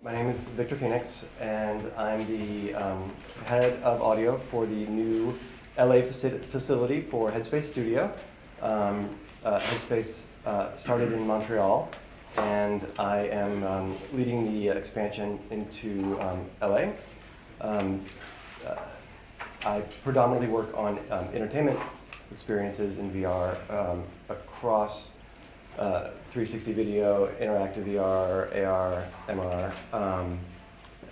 My name is Viktor Phoenix, and I'm the head of audio for the new LA facility for HeadSpace Studio. HeadSpace started in Montreal, and I am leading the expansion into LA. I predominantly work on entertainment experiences in VR across 360 video, interactive VR, AR, MR,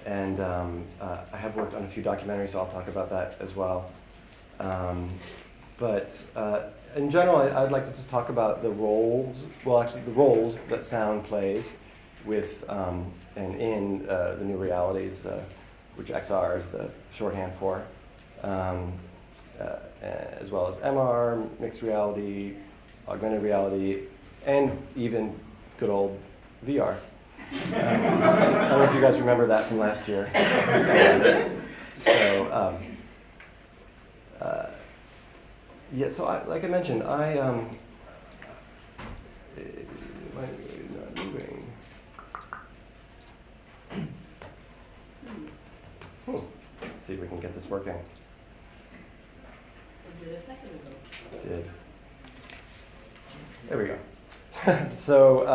and I have worked on a few documentaries, so I'll talk about that as well. But in general, I'd like to just talk about the roles, well actually the roles that sound plays with and in the new realities, which XR is the shorthand for, as well as MR, mixed reality, augmented reality, and even good old VR. I don't know if you guys remember that from last year. Yeah, so like I mentioned, what am I not moving? Let's see if we can get this working. I did a second ago. Did. There we go. So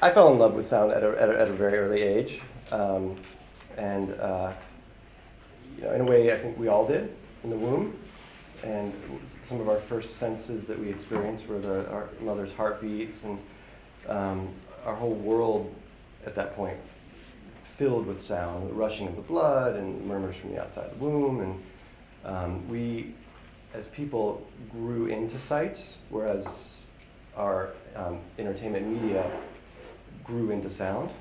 I fell in love with sound at a very early age, and you know, in a way, I think we all did in the womb. And some of our first senses that we experienced were our mother's heartbeats, and our whole world at that point filled with sound, the rushing of the blood and murmurs from the outside the womb, and we, as people, grew into sight, whereas our entertainment media grew into sound.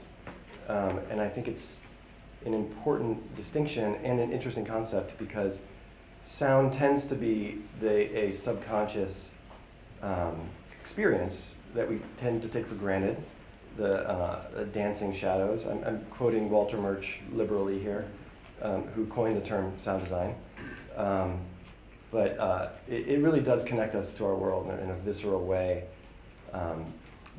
And I think it's an important distinction and an interesting concept because sound tends to be a subconscious experience that we tend to take for granted, the dancing shadows. I'm quoting Walter Murch liberally here, who coined the term sound design. But it really does connect us to our world in a visceral way.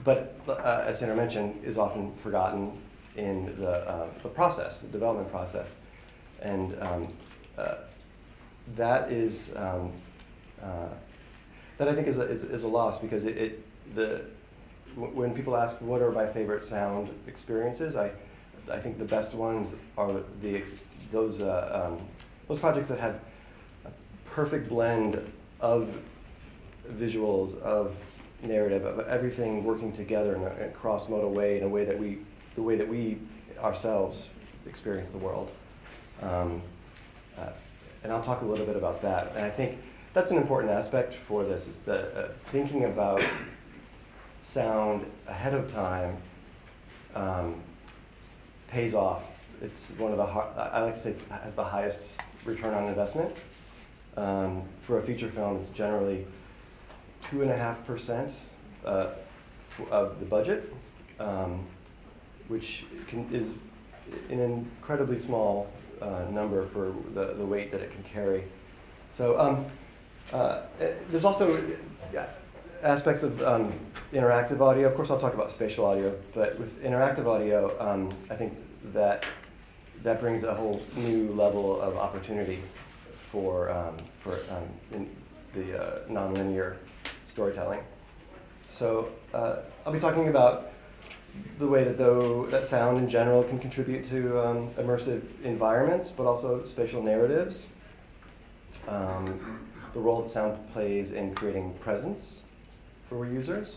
But as Sandra mentioned, is often forgotten in the process, the development process. And that is, that I think is a loss because when people ask what are my favorite sound experiences, I think the best ones are those projects that have perfect blend of visuals, of narrative, of everything working together in a cross-modal way, in a way that the way that we ourselves experience the world. And I'll talk a little bit about that. And I think that's an important aspect for this, is that thinking about sound ahead of time pays off. It's one of the, I like to say it has the highest return on investment. For a feature film, it's generally 2.5% of the budget, which is an incredibly small number for the weight that it can carry. So there's also aspects of interactive audio. Of course, I'll talk about spatial audio, but with interactive audio, I think that brings a whole new level of opportunity for in the nonlinear storytelling. So I'll be talking about the way that sound in general can contribute to immersive environments, but also spatial narratives. The role that sound plays in creating presence for users,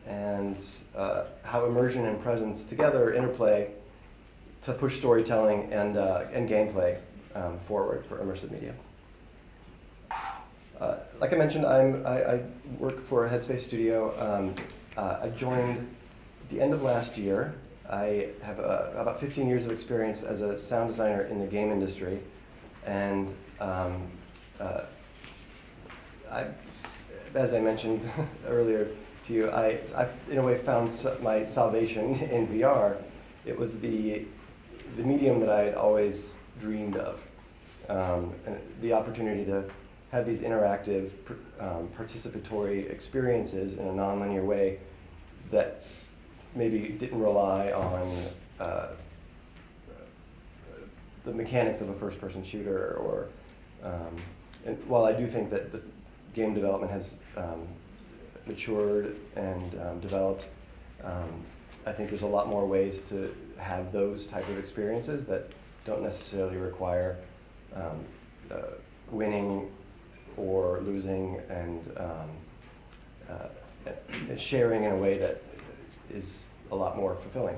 and how immersion and presence together interplay to push storytelling and gameplay forward for immersive media. Like I mentioned, I work for HeadSpace Studio. I joined at the end of last year. I have about 15 years of experience as a sound designer in the game industry, and as I mentioned earlier to you, I in a way found my salvation in VR. It was the medium that I had always dreamed of, and the opportunity to have these interactive, participatory experiences in a nonlinear way that maybe didn't rely on the mechanics of a first-person shooter, or and while I do think that the game development has matured and developed, I think there's a lot more ways to have those type of experiences that don't necessarily require winning or losing and sharing in a way that is a lot more fulfilling.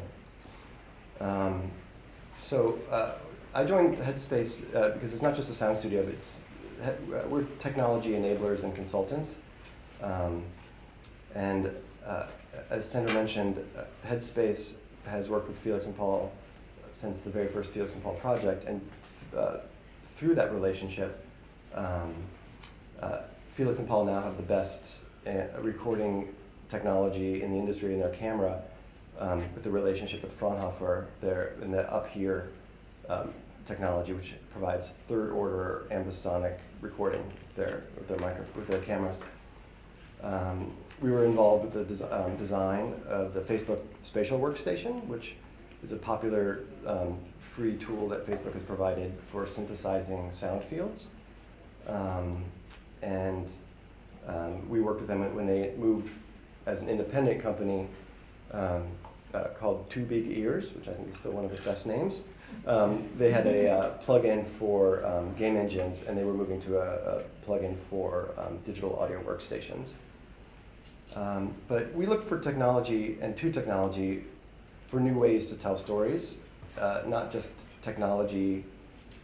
I joined HeadSpace because it's not just a sound studio, but we're technology enablers and consultants. As Sandra mentioned, HeadSpace has worked with Felix&Paul since the very first Felix&Paul project, and through that relationship, Felix&Paul now have the best recording technology in the industry in their camera, with the relationship with Fraunhofer in the up here technology, which provides third-order ambisonic recording with their cameras. We were involved with the design of the Facebook Spatial Workstation, which is a popular free tool that Facebook has provided for synthesizing sound fields. We worked with them when they moved as an independent company called Two Big Ears, which I think is still one of the best names. They had a plugin for game engines, and they were moving to a plugin for digital audio workstations. But we look for technology for new ways to tell stories, not just technology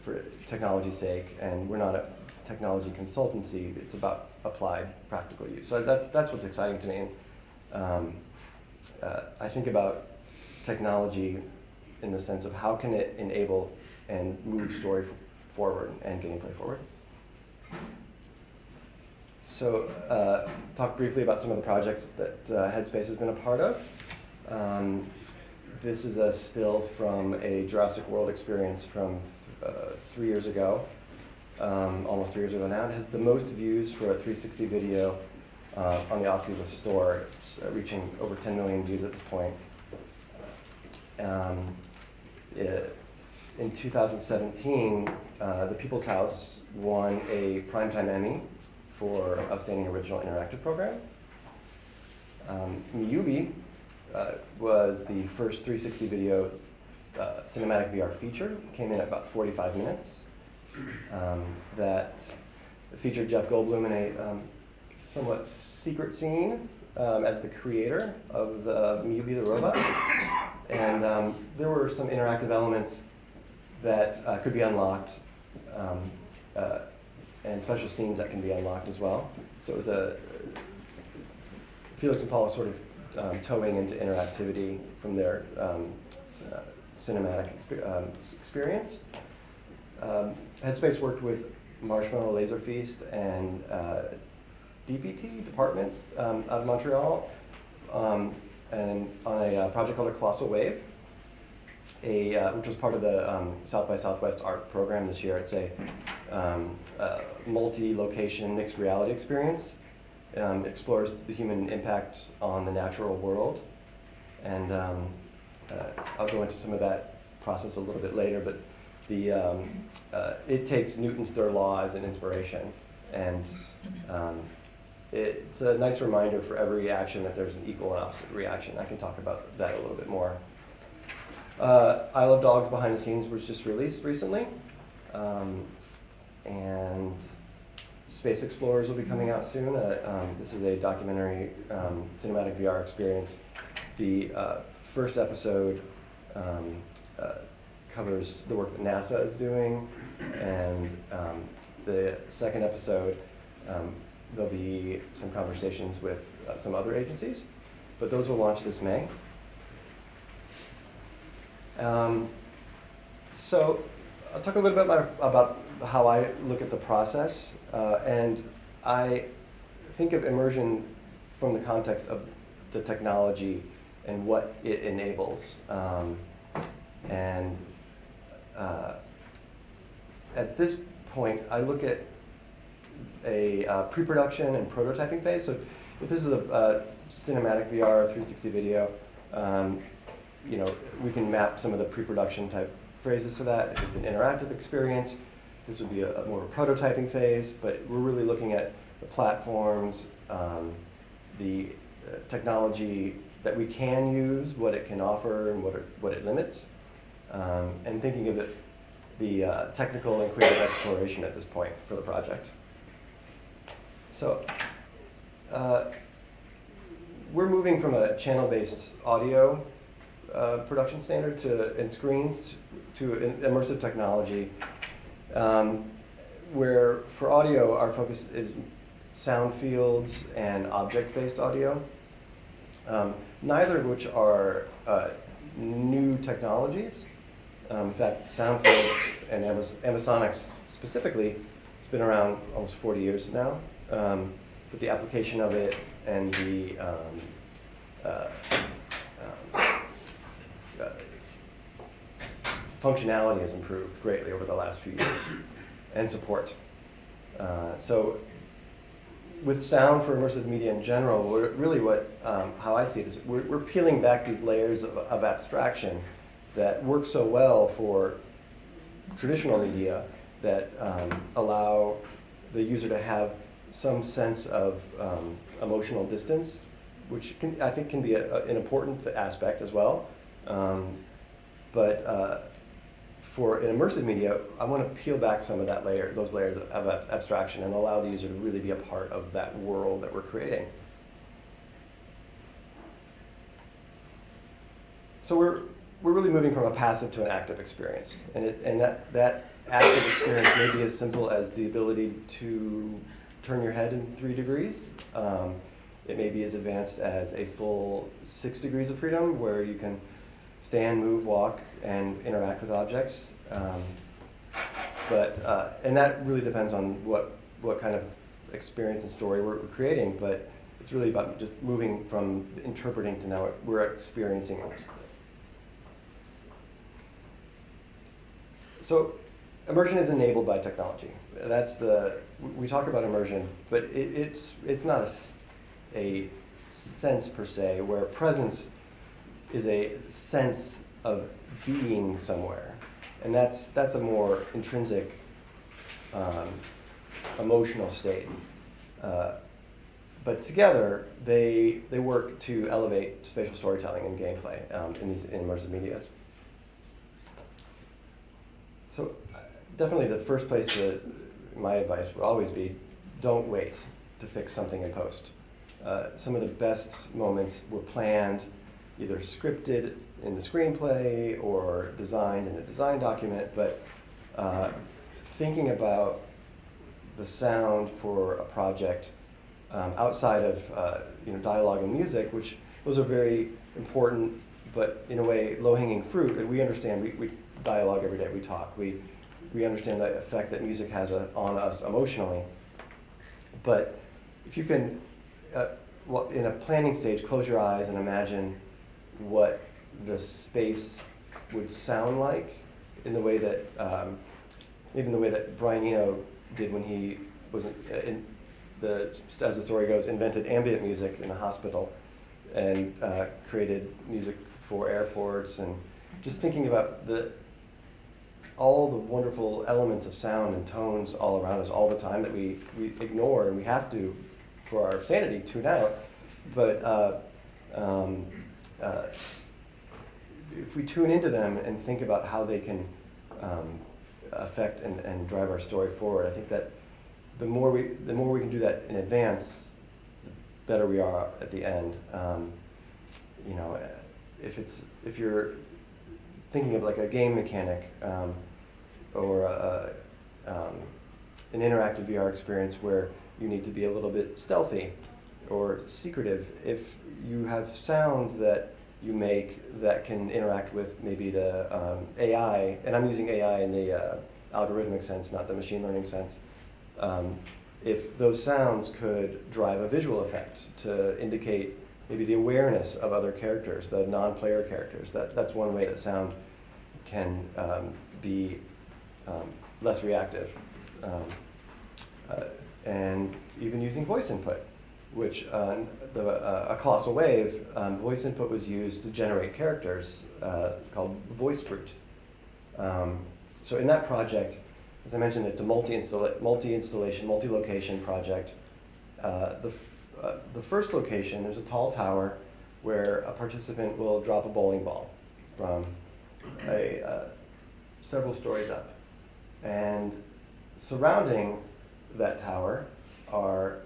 for technology's sake, and we're not a technology consultancy. It's about applied practical use. So that's what's exciting to me. I think about technology in the sense of how can it enable and move story forward and gameplay forward. So talk briefly about some of the projects that HeadSpace has been a part of. This is a still from a Jurassic World experience from 3 years ago, almost 3 years ago now. It has the most views for a 360 video on the Oculus Store. It's reaching over 10 million views at this point. In 2017, the People's House won a Primetime Emmy for Outstanding Original Interactive Program. Miyubi was the first 360 video cinematic VR feature. Came in at about 45 minutes. That featured Jeff Goldblum in a somewhat secret scene as the creator of the Miyubi the robot. And there were some interactive elements that could be unlocked, and special scenes that can be unlocked as well. So it was Felix&Paul was sort of towing into interactivity from their cinematic experience. HeadSpace worked with Marshmallow Laser Feast and DPT, Department out of Montreal, and on a project called A Colossal Wave, which was part of the South by Southwest art program this year. It's a multi-location mixed reality experience. It explores the human impact on the natural world. And I'll go into some of that process a little bit later, but it takes Newton's third law as an inspiration. And it's a nice reminder for every action that there's an equal and opposite reaction. I can talk about that a little bit more. Isle of Dogs Behind the Scenes was just released recently. And Space Explorers will be coming out soon. This is a documentary cinematic VR experience. The first episode covers the work that NASA is doing, and the second episode there'll be some conversations with some other agencies, but those will launch this May. So I'll talk a little bit about how I look at the process, and I think of immersion from the context of the technology and what it enables. At this point, I look at a pre-production and prototyping phase. So if this is a cinematic VR 360 video, You know, we can map some of the pre-production type phrases for that. If it's an interactive experience, this would be a more of a prototyping phase, but we're really looking at the platforms, the technology that we can use, what it can offer and what it limits, and thinking of it, the technical and creative exploration at this point for the project. So we're moving from a channel-based audio production standard and screens to an immersive technology, where for audio our focus is sound fields and object-based audio, neither of which are new technologies. In fact, sound field and ambisonics specifically has been around almost 40 years now, but the application of it and the functionality has improved greatly over the last few years, and support. So with sound for immersive media in general, really how I see it is we're peeling back these layers of abstraction that work so well for traditional media that allow the user to have some sense of emotional distance, which I think can be an important aspect as well. But for an immersive media, I want to peel back some of those layers of abstraction and allow the user to really be a part of that world that we're creating. So we're really moving from a passive to an active experience. And that active experience may be as simple as the ability to turn your head in 3 degrees. It may be as advanced as a full 6 degrees of freedom, where you can stand, move, walk, and interact with objects. And that really depends on what kind of experience and story we're creating, but it's really about just moving from interpreting to now we're experiencing it. So immersion is enabled by technology. We talk about immersion, but it's not a sense per se, where presence is a sense of being somewhere. And that's a more intrinsic emotional state. But together, they work to elevate spatial storytelling and gameplay in these immersive medias. So definitely the first place my advice would always be, don't wait to fix something in post. Some of the best moments were planned, either scripted in the screenplay or designed in a design document, but thinking about the sound for a project outside of dialogue and music, which those are very important, but in a way low-hanging fruit. And we understand, we dialogue every day, we talk, we understand the effect that music has on us emotionally. But if you can, in a planning stage, close your eyes and imagine what the space would sound like in the way that, maybe in the way that Brian Eno did when he was as the story goes, invented ambient music in a hospital and created music for airports, and just thinking about all the wonderful elements of sound and tones all around us all the time that we ignore, and we have to, for our sanity, tune out. But if we tune into them and think about how they can affect and drive our story forward, I think that the more we can do that in advance, the better we are at the end. If you're thinking of like a game mechanic or an interactive VR experience where you need to be a little bit stealthy or secretive, if you have sounds that you make that can interact with maybe the AI, and I'm using AI in the algorithmic sense, not the machine learning sense, if those sounds could drive a visual effect to indicate maybe the awareness of other characters, the non-player characters, that's one way that sound can be less reactive. And even using voice input. which a colossal wave, voice input was used to generate characters called voice fruit. So in that project, as I mentioned, it's a multi-installation, multi-location project. The first location, there's a tall tower where a participant will drop a bowling ball from several stories up. And surrounding that tower are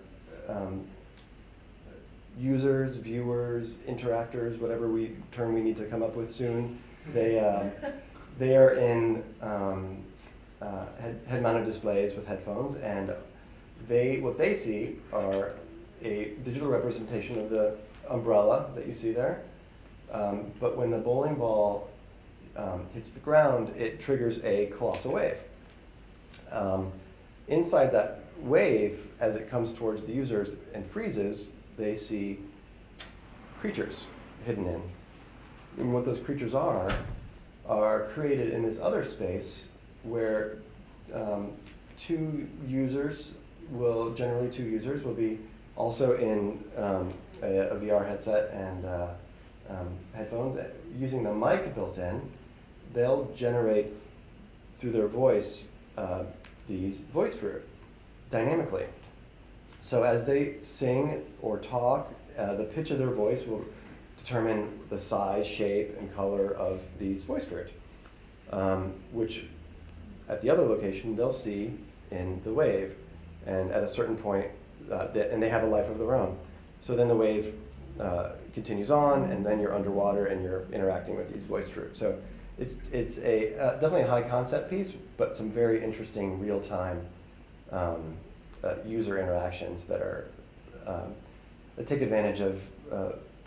users, viewers, interactors, whatever term we need to come up with soon. They are in head-mounted displays with headphones, and what they see are a digital representation of the umbrella that you see there. But when the bowling ball hits the ground, it triggers a colossal wave. Inside that wave, as it comes towards the users and freezes, they see creatures hidden in. And what those creatures are created in this other space where two users will be also in a VR headset and headphones. Using the mic built in, they'll generate through their voice these voice fruit dynamically. So as they sing or talk, the pitch of their voice will determine the size, shape, and color of these voice fruit, which at the other location they'll see in the wave, and at a certain point, and they have a life of their own. So then the wave continues on, and then you're underwater and you're interacting with these voice fruit. So it's a definitely a high concept piece, but some very interesting real-time user interactions that are that take advantage of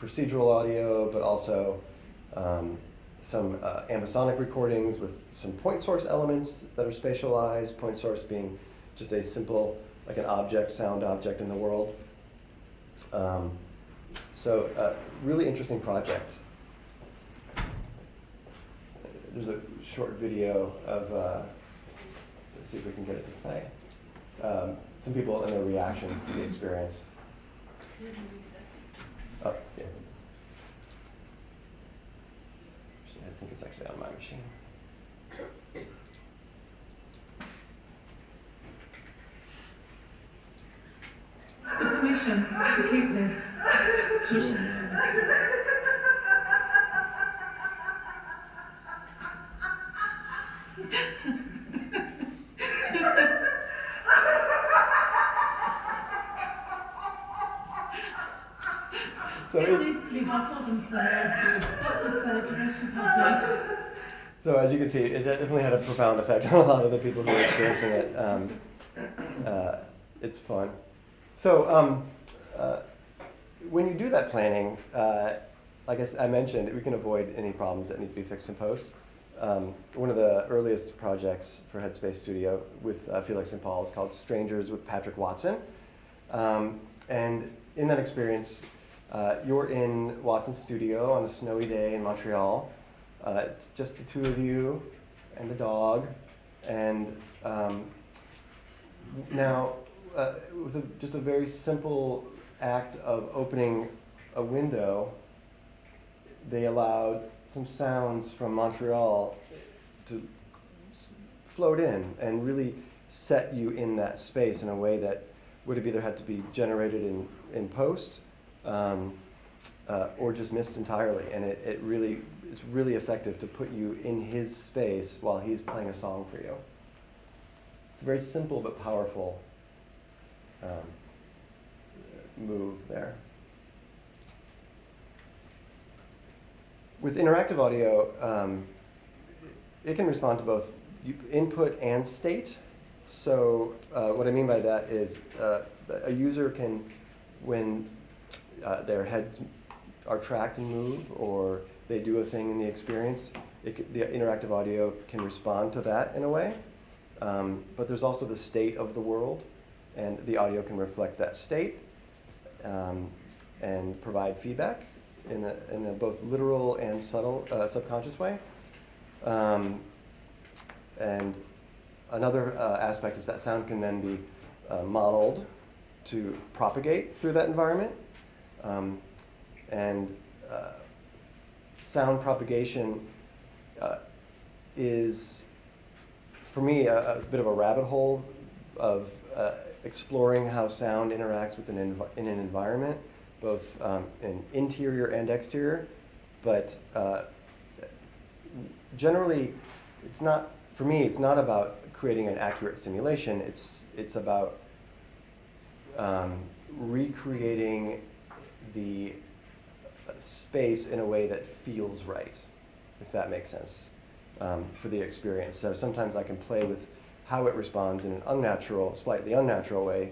procedural audio, but also some ambisonic recordings with some point source elements that are spatialized. Point source being just a simple, like an object, sound object in the world. So really interesting project. There's a short video of, let's see if we can get it to play. Some people and their reactions to the experience. Oh, yeah. Actually, I think it's actually on my machine. It's the permission to keep this. This needs to be bottled and served. That's just generation of this. So as you can see, it definitely had a profound effect on a lot of the people who were experiencing it. It's fun. So when you do that planning, like I mentioned, we can avoid any problems that need to be fixed in post. One of the earliest projects for HeadSpace Studio with Felix&Paul is called Strangers with Patrick Watson. And in that experience, you're in Watson's studio on a snowy day in Montreal. It's just the two of you and the dog. And now, with just a very simple act of opening a window, they allowed some sounds from Montreal to float in and really set you in that space in a way that would have either had to be generated in post or just missed entirely. And it's really effective to put you in his space while he's playing a song for you. It's a very simple but powerful move there. With interactive audio, it can respond to both input and state. So what I mean by that is a user can, when their heads are tracked and move, or they do a thing in the experience, the interactive audio can respond to that in a way. But there's also the state of the world, and the audio can reflect that state and provide feedback in a both literal and subtle, subconscious way. And another aspect is that sound can then be modeled to propagate through that environment. And sound propagation is, for me, a bit of a rabbit hole of exploring how sound interacts with in an environment, both in interior and exterior. But generally, it's not, for me, it's not about creating an accurate simulation. It's about recreating the space in a way that feels right, if that makes sense, for the experience. So sometimes I can play with how it responds in an unnatural, slightly unnatural way,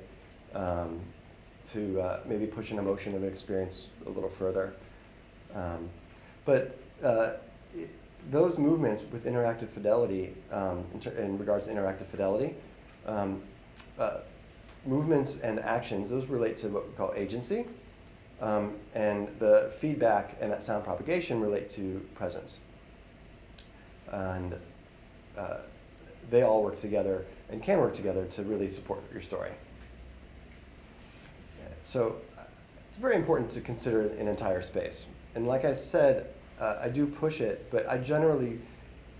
to maybe push an emotion of an experience a little further. But those movements with interactive fidelity, in regards to interactive fidelity, movements and actions, those relate to what we call agency. And the feedback and that sound propagation relate to presence. And they all work together and can work together to really support your story. So it's very important to consider an entire space. And like I said, I do push it, but I generally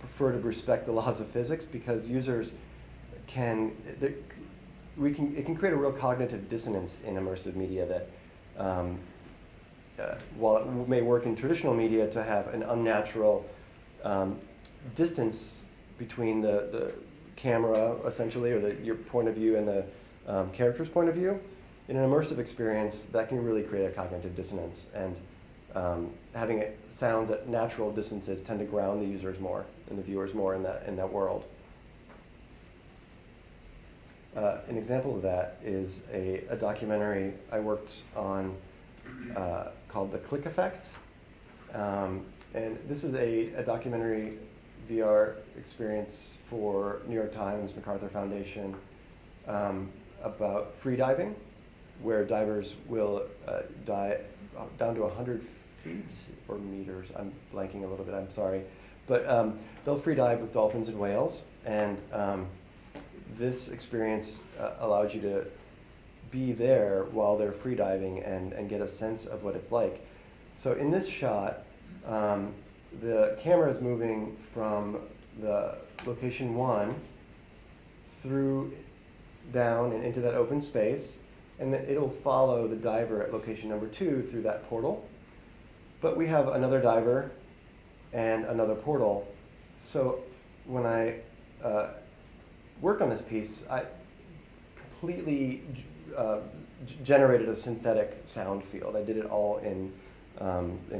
prefer to respect the laws of physics, because users can, it can create a real cognitive dissonance in immersive media that, while it may work in traditional media to have an unnatural distance between the camera, essentially, or your point of view and the character's point of view, in an immersive experience, that can really create a cognitive dissonance. And having it sounds at natural distances tend to ground the users more and the viewers more in that world. An example of that is a documentary I worked on called The Click Effect. And this is a documentary VR experience for New York Times, MacArthur Foundation, about free diving, where divers will dive down to 100 feet or meters. I'm blanking a little bit, I'm sorry. But they'll free dive with dolphins and whales. And this experience allows you to be there while they're free diving and get a sense of what it's like. So in this shot, the camera is moving from the location 1 through down and into that open space, and then it'll follow the diver at location number 2 through that portal. But we have another diver and another portal. So when I worked on this piece, I completely generated a synthetic sound field. I did it all in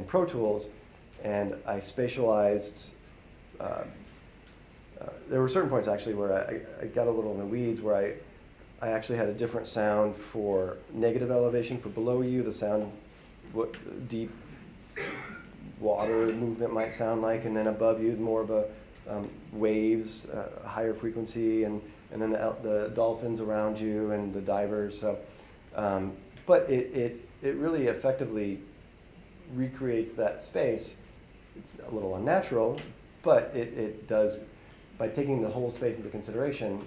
Pro Tools, and I spatialized. There were certain points actually where I got a little in the weeds, where I actually had a different sound for negative elevation, for below you, the sound what deep water movement might sound like, and then above you more of a waves, higher frequency, and then the dolphins around you and the divers. So, but it really effectively recreates that space. It's a little unnatural, but it does, by taking the whole space into consideration,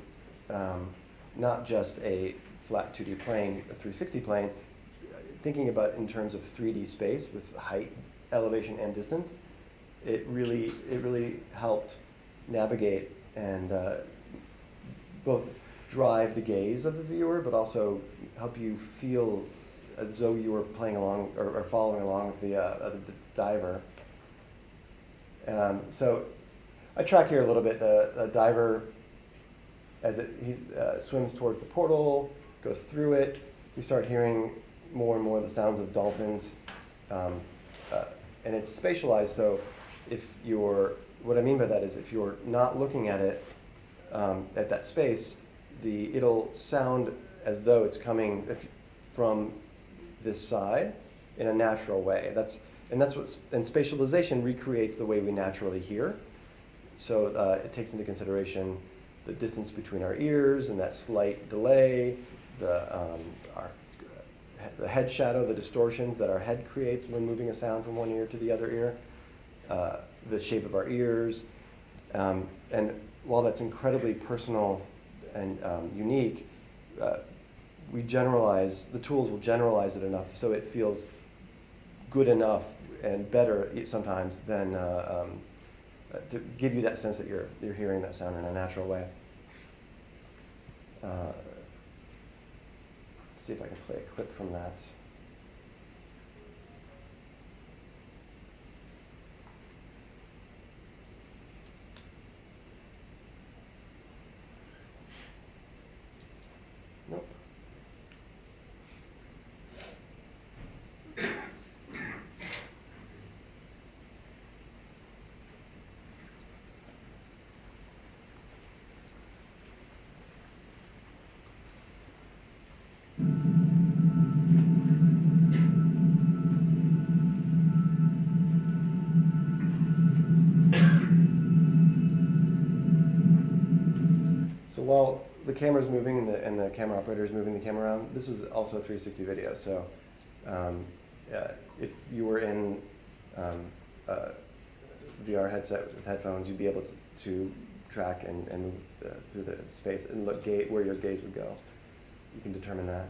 not just a flat 2D plane, a 360 plane, thinking about it in terms of 3D space with height, elevation, and distance, it really helped navigate and both drive the gaze of the viewer, but also help you feel as though you were playing along or following along with the diver. So I track here a little bit the diver as he swims towards the portal, goes through it. We start hearing more and more the sounds of dolphins, and it's spatialized. So what I mean by that is if you're not looking at it at that space, it'll sound as though it's coming from this side in a natural way. And spatialization recreates the way we naturally hear. So it takes into consideration the distance between our ears and that slight delay, the head shadow, the distortions that our head creates when moving a sound from one ear to the other ear, the shape of our ears. And while that's incredibly personal and unique, we generalize, the tools will generalize it enough so it feels good enough and better sometimes than to give you that sense that you're hearing that sound in a natural way. Let's see if I can play a clip from that. Nope. So while the camera's moving and the camera operator is moving the camera around, this is also a 360 video. So if you were in a VR headset with headphones, you'd be able to track and move through the space and look where your gaze would go. You can determine that.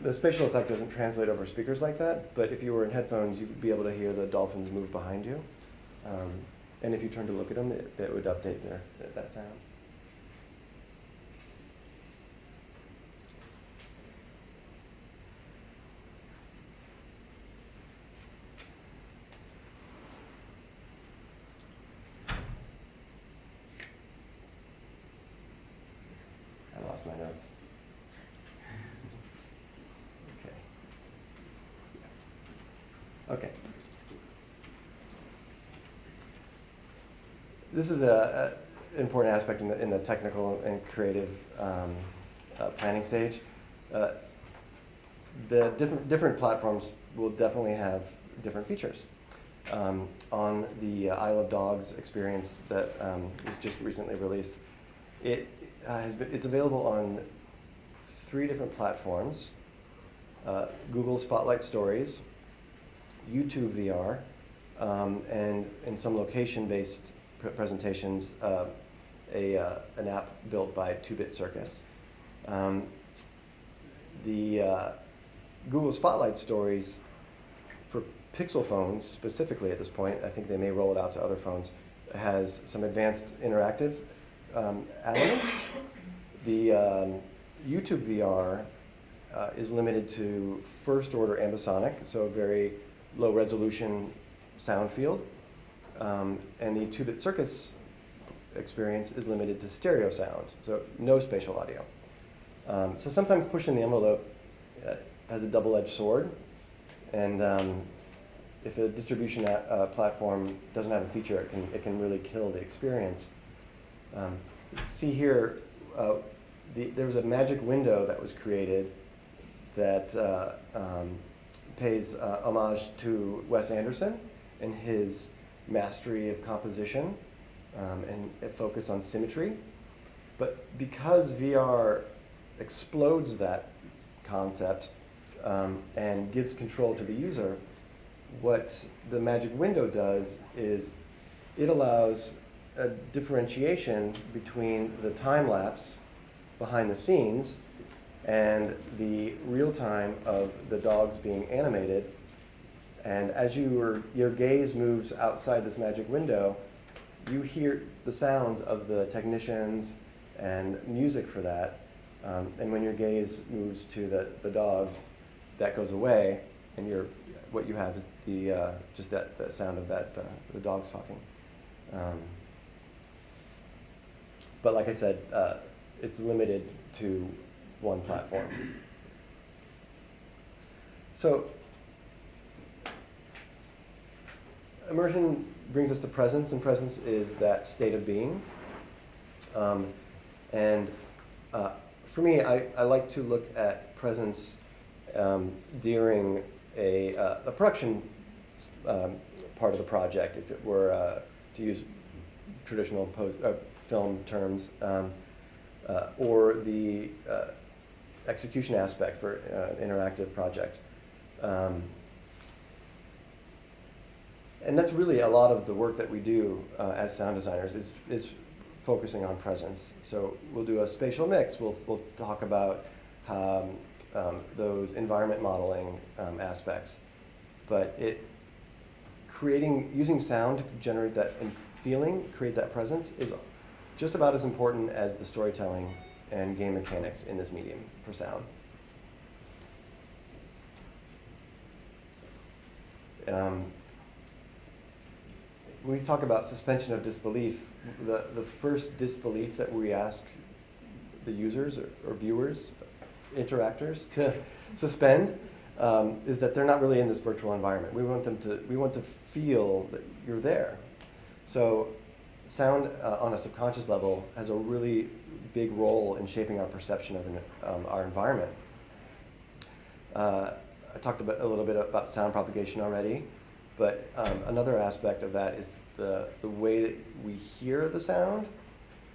The spatial effect doesn't translate over speakers like that, but if you were in headphones, you'd be able to hear the dolphins move behind you. And if you turn to look at them, that would update that sound. I lost my notes. Okay. This is an important aspect in the technical and creative planning stage. The different platforms will definitely have different features. On the Isle of Dogs experience that was just recently released, it's available on 3 different platforms: Google Spotlight Stories, YouTube VR, and in some location-based presentations, an app built by 2-Bit Circus. The Google Spotlight Stories for Pixel phones specifically at this point, I think they may roll it out to other phones, has some advanced interactive elements. The YouTube VR is limited to first-order ambisonic, so very low resolution sound field, and the 2-Bit Circus experience is limited to stereo sound, so no spatial audio. So sometimes pushing the envelope has a double-edged sword, and if a distribution platform doesn't have a feature, it can really kill the experience. See here, there was a magic window that was created that pays homage to Wes Anderson and his mastery of composition and a focus on symmetry. But because VR explodes that concept and gives control to the user, what the magic window does is it allows a differentiation between the time lapse behind the scenes and the real time of the dogs being animated. And as your gaze moves outside this magic window, you hear the sounds of the technicians and music for that. And when your gaze moves to the dogs, that goes away, and what you have is just the sound of the dogs talking. But like I said, it's limited to one platform. So immersion brings us to presence, and presence is that state of being. And for me, I like to look at presence during a production part of the project, if it were to use traditional film terms, or the execution aspect for an interactive project. And that's really a lot of the work that we do as sound designers is focusing on presence. So we'll do a spatial mix. We'll talk about those environment modeling aspects, but using sound to generate that feeling, create that presence, is just about as important as the storytelling and game mechanics in this medium for sound. When we talk about suspension of disbelief, the first disbelief that we ask the users or viewers, interactors, to suspend is that they're not really in this virtual environment. We want to feel that you're there. So sound on a subconscious level has a really big role in shaping our perception of our environment. I talked a little bit about sound propagation already, but another aspect of that is the way that we hear the sound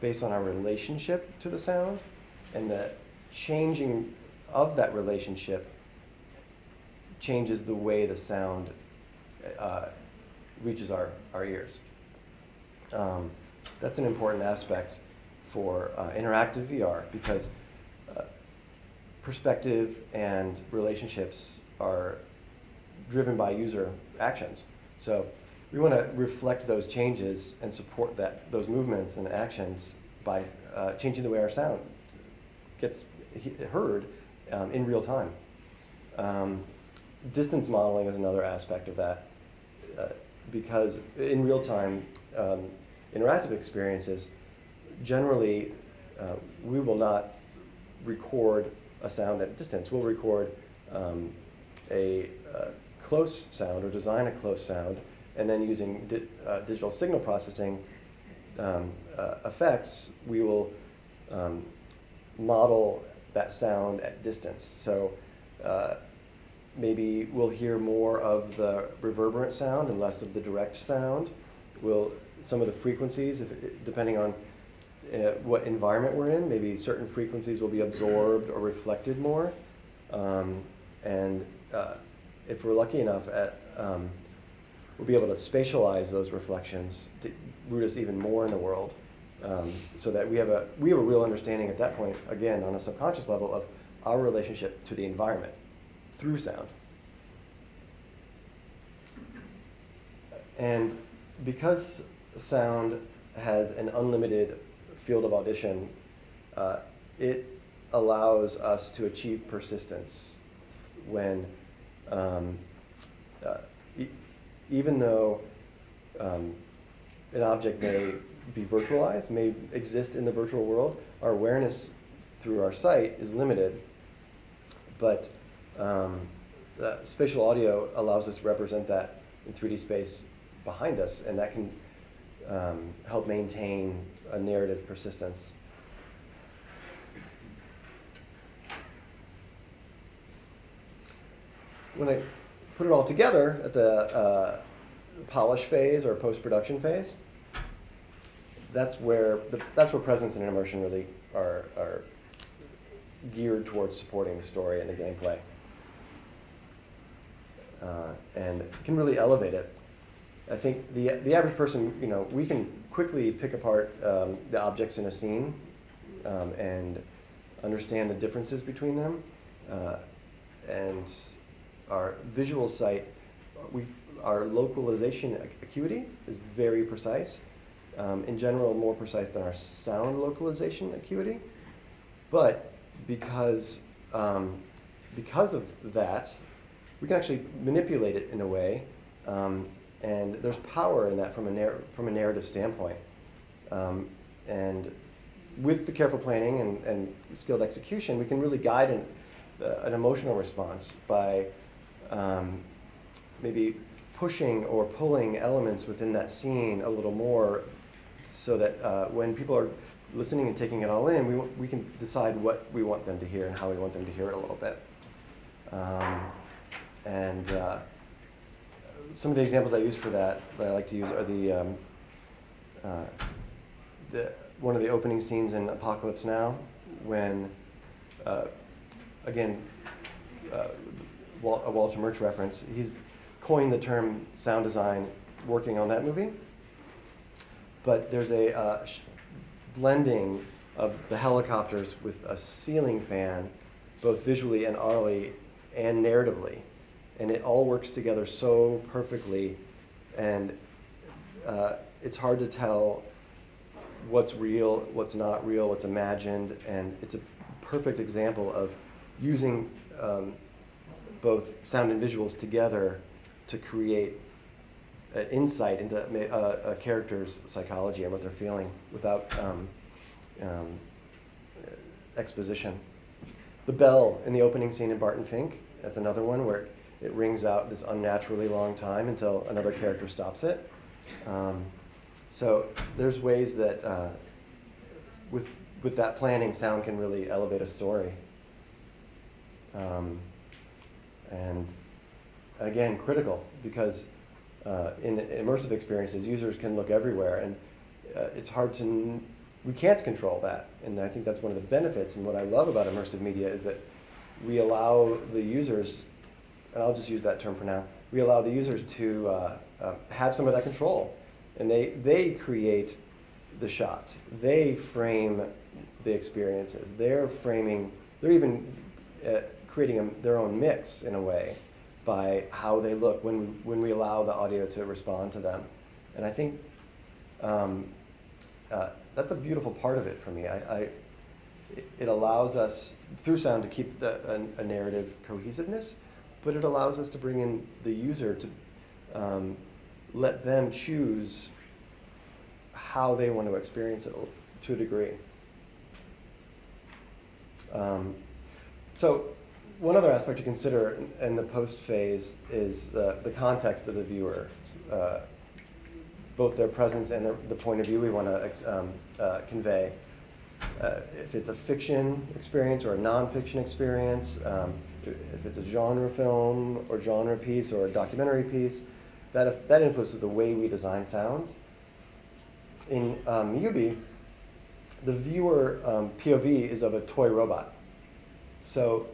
based on our relationship to the sound, and the changing of that relationship changes the way the sound reaches our ears. That's an important aspect for interactive VR, because perspective and relationships are driven by user actions. So we want to reflect those changes and support those movements and actions by changing the way our sound gets heard in real time. Distance modeling is another aspect of that, because in real time interactive experiences, generally we will not record a sound at distance. We'll record a close sound or design a close sound, and then using digital signal processing effects, we will model that sound at distance. So maybe we'll hear more of the reverberant sound and less of the direct sound. Some of the frequencies, depending on what environment we're in, maybe certain frequencies will be absorbed or reflected more. And if we're lucky enough, we'll be able to spatialize those reflections to root us even more in the world, so that we have a real understanding at that point, again, on a subconscious level, of our relationship to the environment through sound. And because sound has an unlimited field of audition, it allows us to achieve persistence when, even though an object may be virtualized, may exist in the virtual world, our awareness through our sight is limited, but spatial audio allows us to represent that in 3D space behind us, and that can help maintain a narrative persistence. When I put it all together at the polish phase or post-production phase, that's where presence and immersion really are geared towards supporting the story and the gameplay, and can really elevate it. I think the average person, we can quickly pick apart the objects in a scene and understand the differences between them, and our visual sight, our localization acuity is very precise. In general, more precise than our sound localization acuity. But because of that, we can actually manipulate it in a way, and there's power in that from a narrative standpoint. And with the careful planning and skilled execution, we can really guide an emotional response by maybe pushing or pulling elements within that scene a little more, so that when people are listening and taking it all in, we can decide what we want them to hear and how we want them to hear it a little bit. And some of the examples I use for that I like to use are one of the opening scenes in Apocalypse Now, when, again, a Walter Murch reference, he's coined the term sound design working on that movie. But there's a blending of the helicopters with a ceiling fan, both visually and aurally and narratively. And it all works together so perfectly, and it's hard to tell what's real, what's not real, what's imagined, and it's a perfect example of using both sound and visuals together to create an insight into a character's psychology and what they're feeling without exposition. The bell in the opening scene in Barton Fink, that's another one where it rings out this unnaturally long time until another character stops it. So there's ways that with that planning, sound can really elevate a story. And again, critical, because in immersive experiences, users can look everywhere, and it's hard to, we can't control that. And I think that's one of the benefits, and what I love about immersive media is that we allow the users, and I'll just use that term for now, we allow the users to have some of that control. And they create the shot. They frame the experiences. They're even creating their own mix in a way by how they look when we allow the audio to respond to them. And I think that's a beautiful part of it for me. It allows us, through sound, to keep a narrative cohesiveness, but it allows us to bring in the user to let them choose how they want to experience it to a degree. So one other aspect to consider in the post phase is the context of the viewer, both their presence and the point of view we want to convey. If it's a fiction experience or a non-fiction experience, if it's a genre film or genre piece or a documentary piece, that influences the way we design sounds. In Mubi, the viewer POV is of a toy robot. So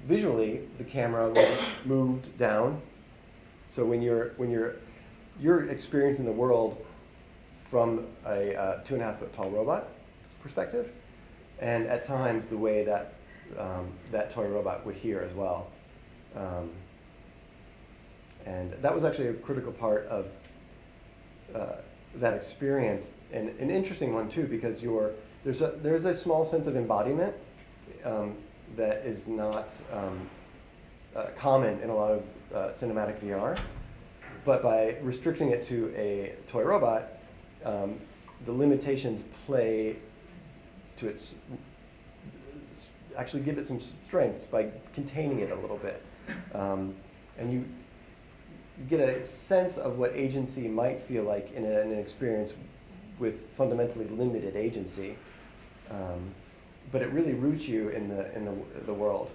visually, the camera will be moved down. So when you're experiencing the world from a 2.5-foot tall robot perspective, and at times the way that that toy robot would hear as well. And that was actually a critical part of that experience, and an interesting one too, because there's a small sense of embodiment that is not common in a lot of cinematic VR. But by restricting it to a toy robot, the limitations play to its, actually give it some strengths by containing it a little bit. And you get a sense of what agency might feel like in an experience with fundamentally limited agency. But it really roots you in the world.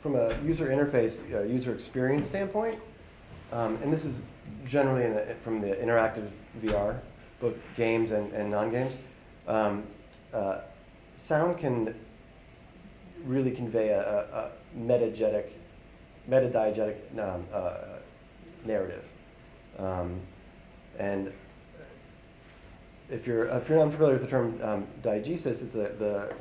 From a user interface, user experience standpoint, and this is generally from the interactive VR, both games and non-games, sound can really convey a metadiegetic narrative. And if you're unfamiliar with the term diegesis, it's the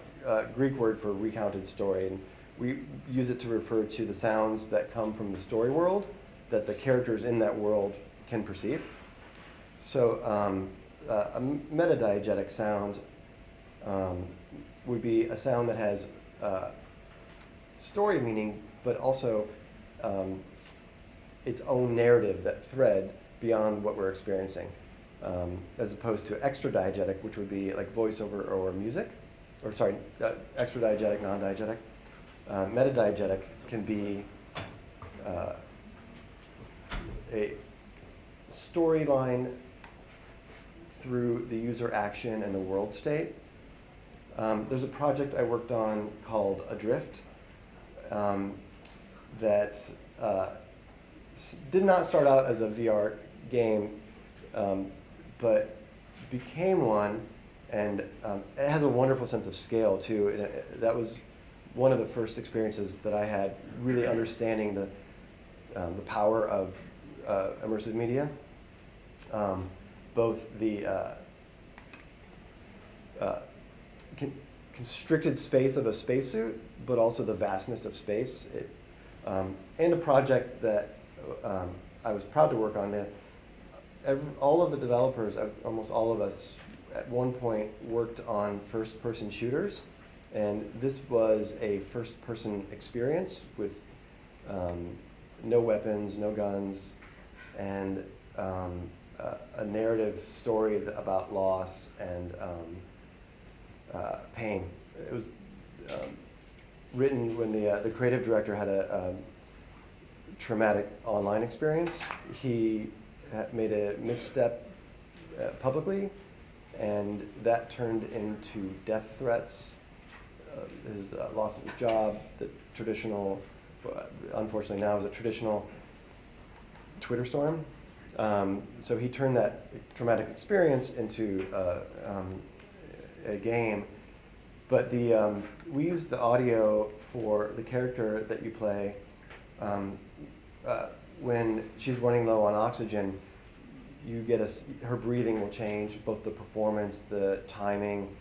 Greek word for recounted story, and we use it to refer to the sounds that come from the story world that the characters in that world can perceive. So a metadiegetic sound would be a sound that has story meaning, but also its own narrative, that thread beyond what we're experiencing, as opposed to extra-diegetic, which would be like voiceover or music, or sorry, extra-diegetic, non-diegetic. Metadiegetic can be storyline through the user action and the world state. There's a project I worked on called Adrift that did not start out as a VR game, but became one, and it has a wonderful sense of scale too. And that was one of the first experiences that I had really understanding the power of immersive media, both the constricted space of a spacesuit, but also the vastness of space. And a project that I was proud to work on. All of the developers, almost all of us, at one point worked on first-person shooters, and this was a first-person experience with no weapons, no guns, and a narrative story about loss and pain. It was written when the creative director had a traumatic online experience. He made a misstep publicly, and that turned into death threats, his loss of his job, the traditional, unfortunately now is a traditional Twitter storm. So he turned that traumatic experience into a game. But we used the audio for the character that you play. When she's running low on oxygen, you get her breathing will change, both the performance, the timing,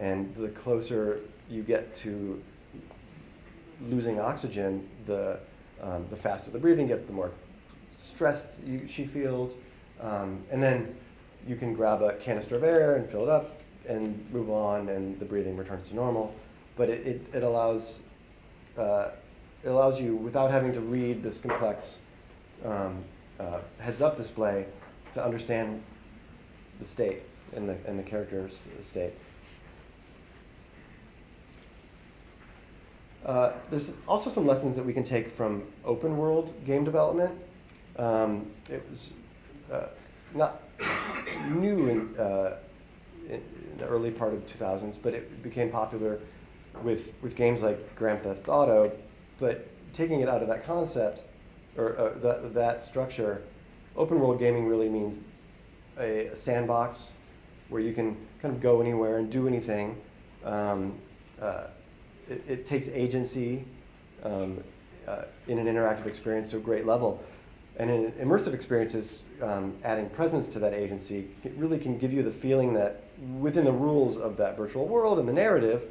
and the closer you get to losing oxygen, the faster the breathing gets, the more stressed she feels. And then you can grab a canister of air and fill it up and move on, and the breathing returns to normal. But it allows you, without having to read this complex heads-up display, to understand the state and the character's state. There's also some lessons that we can take from open world game development. It was not new in the early part of the 2000s, but it became popular with games like Grand Theft Auto. But taking it out of that concept, or that structure, open world gaming really means a sandbox where you can kind of go anywhere and do anything. It takes agency in an interactive experience to a great level. And in immersive experiences, adding presence to that agency, it really can give you the feeling that within the rules of that virtual world and the narrative,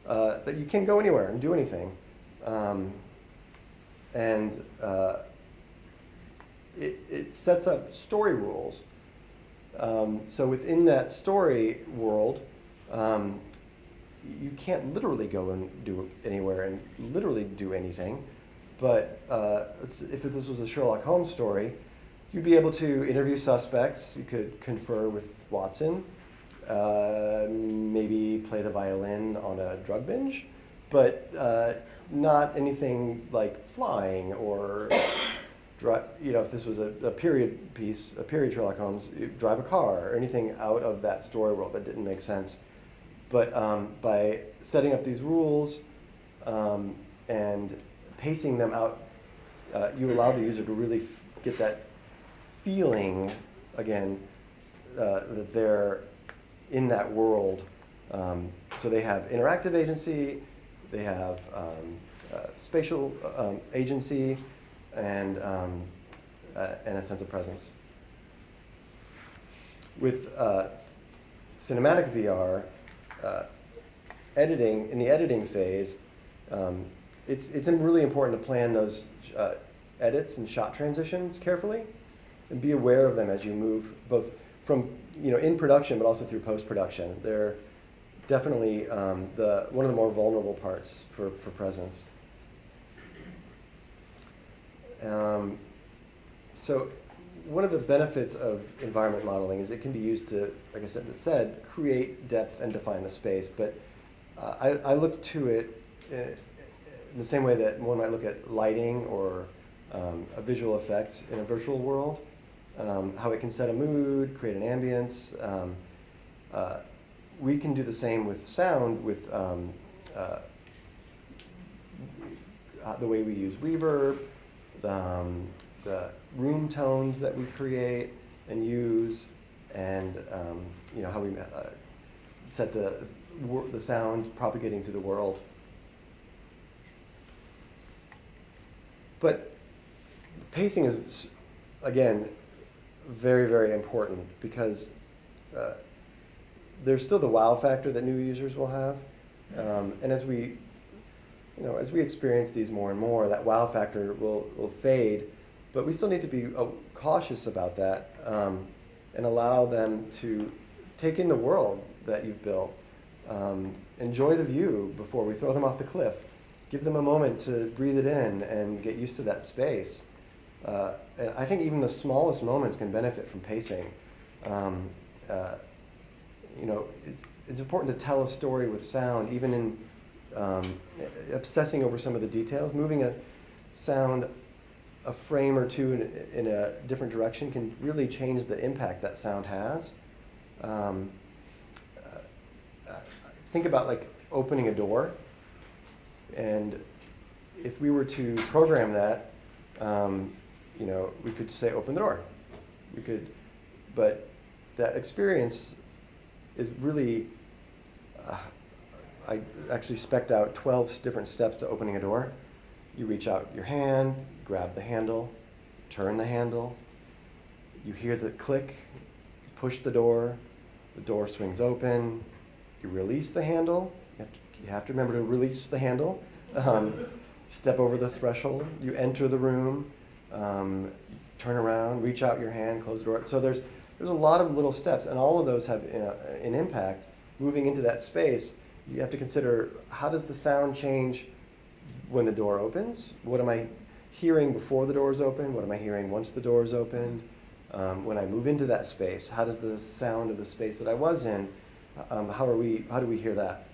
that you can go anywhere and do anything. It sets up story rules. So within that story world, you can't literally go and do anywhere and literally do anything. But if this was a Sherlock Holmes story, you'd be able to interview suspects. You could confer with Watson, maybe play the violin on a drug binge, but not anything like flying or, if this was a period piece, a period Sherlock Holmes, drive a car or anything out of that story world that didn't make sense. But by setting up these rules and pacing them out, you allow the user to really get that feeling, again, that they're in that world. So they have interactive agency, they have spatial agency, and a sense of presence. With cinematic VR, editing, in the editing phase, it's really important to plan those edits and shot transitions carefully and be aware of them as you move both from in production but also through post-production. They're definitely one of the more vulnerable parts for presence. So one of the benefits of environment modeling is it can be used to, like I said, create depth and define the space. But I look to it in the same way that one might look at lighting or a visual effect in a virtual world. how it can set a mood, create an ambience. We can do the same with sound with the way we use reverb, the room tones that we create and use, and how we set the sound propagating through the world. But pacing is, again, very, very important because there's still the wow factor that new users will have, and as we experience these more and more, that wow factor will fade, but we still need to be cautious about that and allow them to take in the world that you've built, enjoy the view before we throw them off the cliff, give them a moment to breathe it in and get used to that space. And I think even the smallest moments can benefit from pacing. It's important to tell a story with sound, even in obsessing over some of the details. Moving a sound a frame or two in a different direction can really change the impact that sound has. Think about like opening a door, and if we were to program that, we could say open the door. We could, but that experience is really, I actually spec'd out 12 different steps to opening a door. You reach out your hand, grab the handle, turn the handle, you hear the click, you push the door swings open, you release the handle, you have to remember to release the handle, step over the threshold, you enter the room, turn around, reach out your hand, close the door. So there's a lot of little steps, and all of those have an impact. Moving into that space, you have to consider, how does the sound change when the door opens? What am I hearing before the door is open? What am I hearing once the door is opened? When I move into that space, how does the sound of the space that I was in, how do we hear that?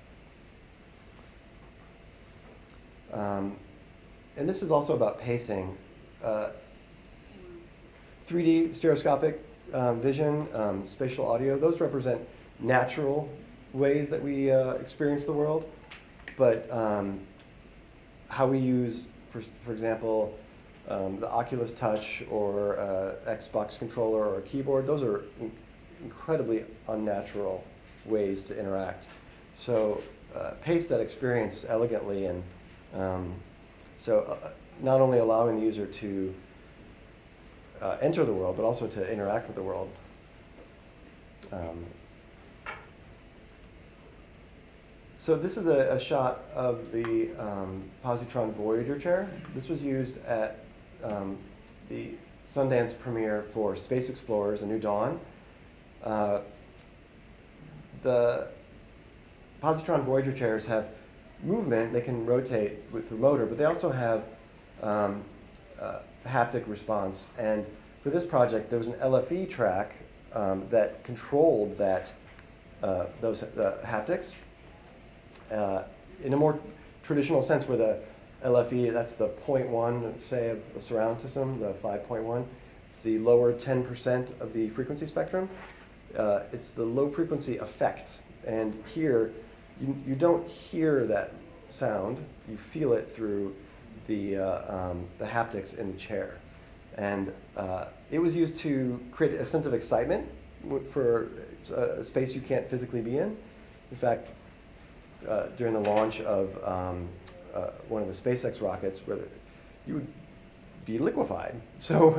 And this is also about pacing. 3D stereoscopic vision, spatial audio, those represent natural ways that we experience the world, but how we use, for example, the Oculus Touch or Xbox controller or a keyboard, those are incredibly unnatural ways to interact. So pace that experience elegantly, and not only allowing the user to enter the world, but also to interact with the world. So this is a shot of the Positron Voyager chair. This was used at the Sundance premiere for Space Explorers: A New Dawn. The Positron Voyager chairs have movement. They can rotate with the motor, but they also have haptic response. And for this project, there was an LFE track that controlled those haptics in a more traditional sense, where the LFE, that's the 0.1, say, of a surround system, the 5.1. It's the lower 10% of the frequency spectrum. It's the low frequency effect. And here, you don't hear that sound. You feel it through the haptics in the chair. And it was used to create a sense of excitement for a space you can't physically be in. In fact, during the launch of one of the SpaceX rockets, where you would be liquefied. So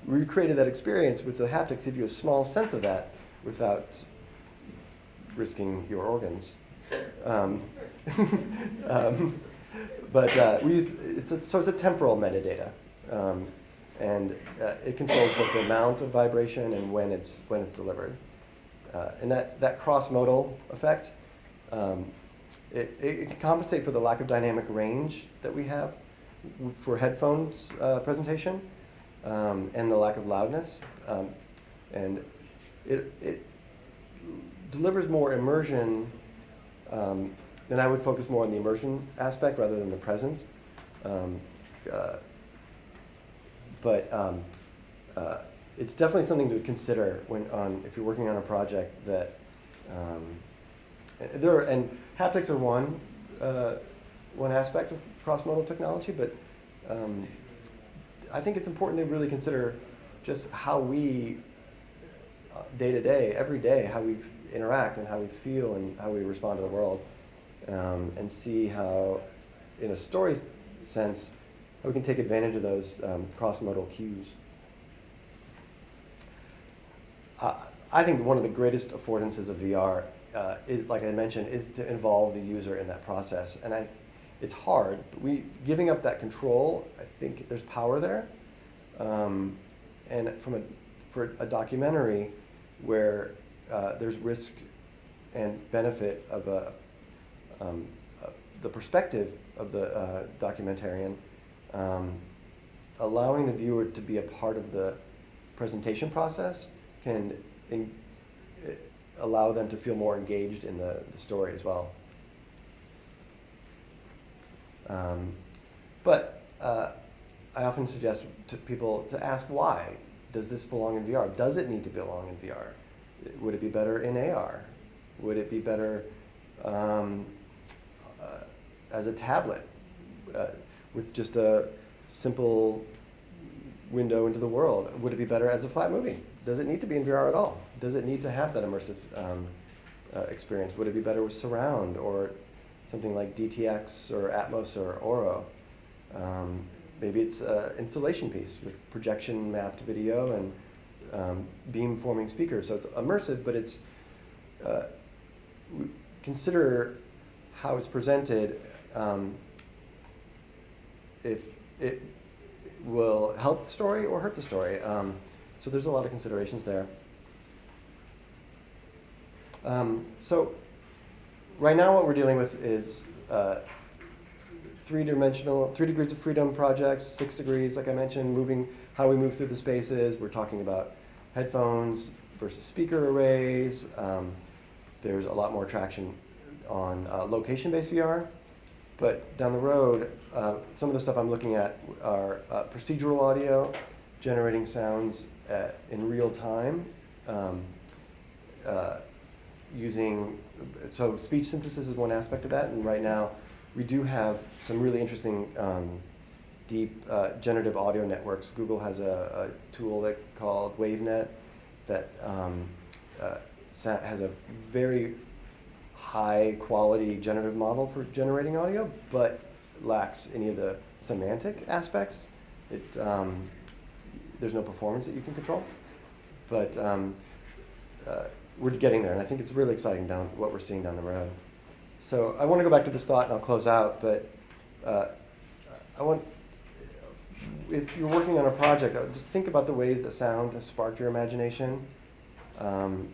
we created that experience with the haptics to give you a small sense of that without risking your organs. But we use, so it's a temporal metadata, and it controls both the amount of vibration and when it's delivered. And that cross-modal effect, it can compensate for the lack of dynamic range that we have for headphones presentation, and the lack of loudness. And it delivers more immersion, and I would focus more on the immersion aspect rather than the presence. it's definitely something to consider if you're working on a project that and haptics are one aspect of cross-modal technology, but I think it's important to really consider just how we day to day, every day, how we interact and how we feel and how we respond to the world, and see how, in a story sense, how we can take advantage of those cross-modal cues. I think one of the greatest affordances of VR is, like I mentioned, is to involve the user in that process. And it's hard, but giving up that control, I think there's power there. And for a documentary where there's risk and benefit of the perspective of the documentarian, allowing the viewer to be a part of the presentation process can allow them to feel more engaged in the story as well. But I often suggest to people to ask, why does this belong in VR? Does it need to belong in VR? Would it be better in AR? Would it be better as a tablet with just a simple window into the world? Would it be better as a flat movie? Does it need to be in VR at all? Does it need to have that immersive experience? Would it be better with surround or something like DTX or Atmos or Oro? Maybe it's an installation piece with projection mapped video and beam-forming speakers. So it's immersive, but it's consider how it's presented, if it will help the story or hurt the story. So there's a lot of considerations there. So right now what we're dealing with is 3 degrees of freedom projects, 6 degrees, like I mentioned, how we move through the spaces. We're talking about headphones versus speaker arrays. There's a lot more traction on location-based VR. But down the road, some of the stuff I'm looking at are procedural audio, generating sounds in real time, so speech synthesis is one aspect of that, and right now we do have some really interesting deep generative audio networks. Google has a tool called WaveNet that has a very high quality generative model for generating audio, but lacks any of the semantic aspects. There's no performance that you can control, but we're getting there, and I think it's really exciting what we're seeing down the road. So I want to go back to this thought, and I'll close out, but if you're working on a project, just think about the ways that sound has sparked your imagination, and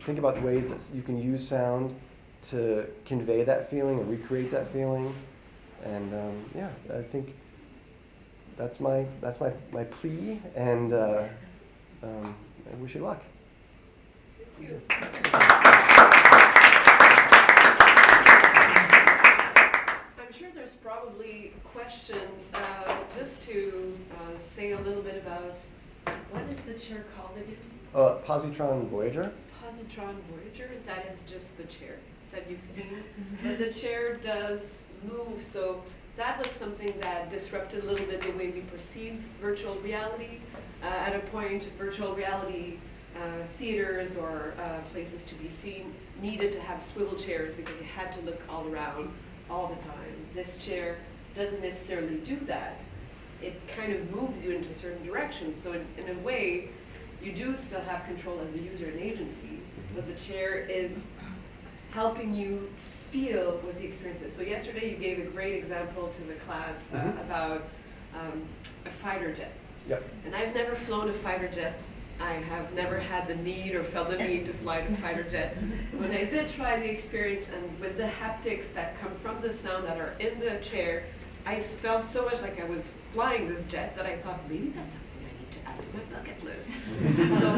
think about the ways that you can use sound to convey that feeling and recreate that feeling. And yeah, I think that's my plea, and I wish you luck. Thank you. I'm sure there's probably questions. Just to say a little bit about, what is the chair called again? Positron Voyager. Positron Voyager. That is just the chair that you've seen. But the chair does move, so that was something that disrupted a little bit the way we perceive virtual reality. At a point, virtual reality theaters or places to be seen needed to have swivel chairs because you had to look all around all the time. This chair doesn't necessarily do that. It kind of moves you into a certain direction. So in a way, you do still have control as a user and agency, but the chair is helping you feel what the experience is. So yesterday you gave a great example to the class about a fighter jet. Yep. And I've never flown a fighter jet. I have never had the need or felt the need to fly a fighter jet. When I did try the experience, and with the haptics that come from the sound that are in the chair, I felt so much like I was flying this jet that I thought, maybe that's something I need to add to my bucket list. So,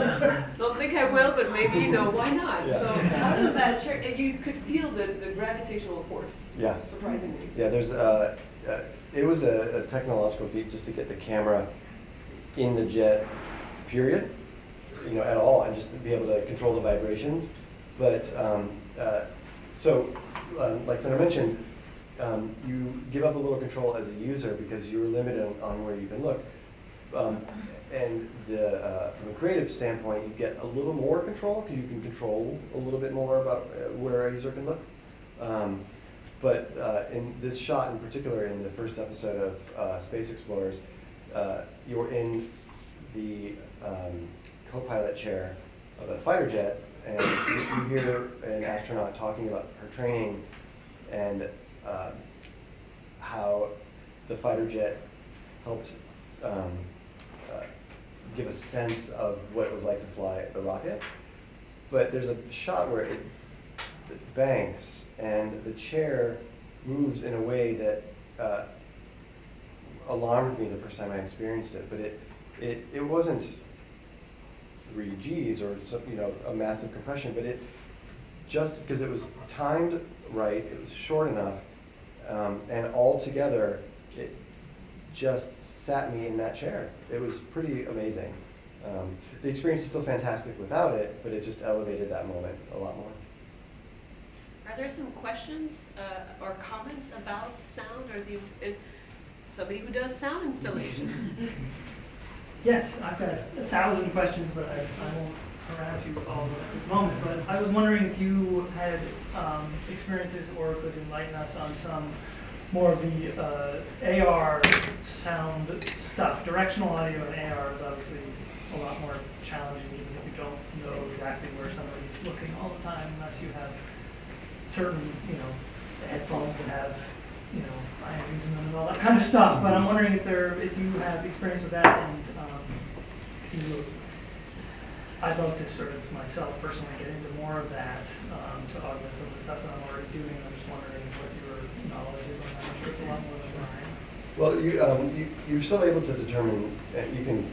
don't think I will, but maybe, why not? Yeah. So how does that chair, and you could feel the gravitational force, Yes. surprisingly. Yeah, it was a technological feat just to get the camera in the jet period, at all, and just be able to control the vibrations. But like Sandra mentioned, you give up a little control as a user because you're limited on where you can look. And from a creative standpoint, you get a little more control because you can control a little bit more about where a user can look. But in this shot in particular, in the first episode of Space Explorers, you're in the co-pilot chair of a fighter jet, and you hear an astronaut talking about her training and how the fighter jet helped give a sense of what it was like to fly the rocket. But there's a shot where it banks and the chair moves in a way that alarmed me the first time I experienced it. But it wasn't 3Gs or a massive compression, but it just because it was timed right, it was short enough, and all together it just sat me in that chair. It was pretty amazing. The experience is still fantastic without it, but it just elevated that moment a lot more. Are there some questions or comments about sound, or somebody who does sound installation? Yes, I've got 1,000 questions, but I won't harass you all at this moment. But I was wondering if you had experiences or could enlighten us on some more of the AR sound stuff. Directional audio in AR is obviously a lot more challenging, even if you don't know exactly where somebody's looking all the time, unless you have certain, headphones that have, IMUs in them and all that kind of stuff. But I'm wondering if you have experience with that, and I'd love to sort of myself personally get into more of that to augment some of the stuff that I'm already doing. I'm just wondering what your knowledge is on that. I'm sure it's a lot more than mine. Well, you're still able to determine, you can,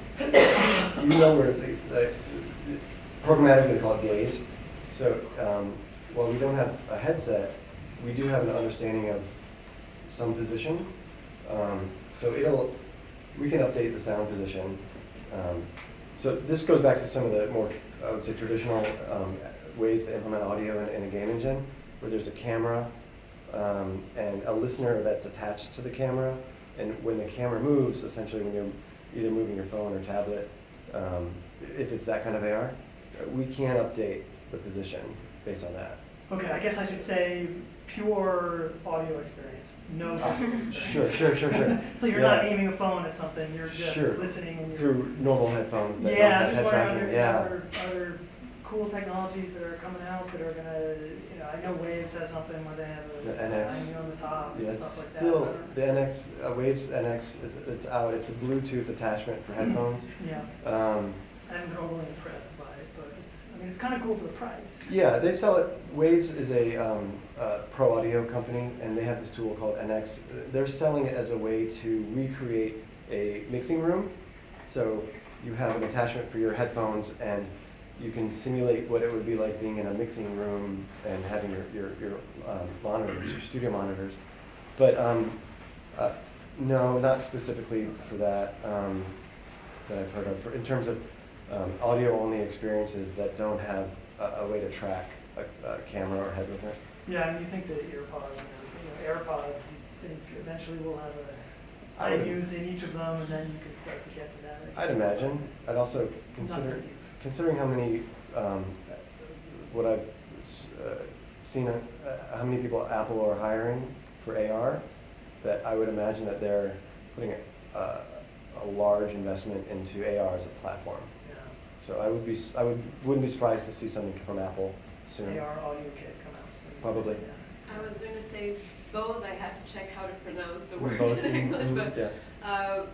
where the programmatically they call it gaze. So while we don't have a headset, we do have an understanding of some position. So we can update the sound position. So this goes back to some of the more, I would say, traditional ways to implement audio in a game engine, where there's a camera and a listener that's attached to the camera. And when the camera moves, essentially when you're either moving your phone or tablet, if it's that kind of AR, we can update the position based on that. Okay, I guess I should say pure audio experience, no visual experience. Sure. So you're not aiming a phone at something, you're just listening. And through normal headphones that don't I have was head just wondering, tracking. are there cool technologies that are coming out that are gonna, I know Waves has something where they have The NX. on the top and Yeah, it's stuff like still, that. the NX, Waves NX, it's out. It's a Bluetooth attachment for headphones. Yeah, I'm overly impressed by it, but it's kind of cool for the price. Yeah, they sell it. Waves is a pro audio company, and they have this tool called NX. They're selling it as a way to recreate a mixing room. So you have an attachment for your headphones, and you can simulate what it would be like being in a mixing room and having your monitors, your studio monitors. But no, not specifically for that that I've heard of. In terms of audio-only experiences that don't have a way to track a camera or head movement. Yeah, and you think that earpods and everything, AirPods, you think eventually we'll have IMUs in each of them, and then you can start to get to that. I'd imagine. I'd also considering how many, what I've seen, how many people Apple are hiring for AR, that I would imagine that they're putting a large investment into AR as a platform. Yeah. So wouldn't be surprised to see something from Apple soon. AR audio kit come out soon. Probably. Yeah. I was going to say Bose. I had to check how to pronounce the word Bose, in English, but yeah.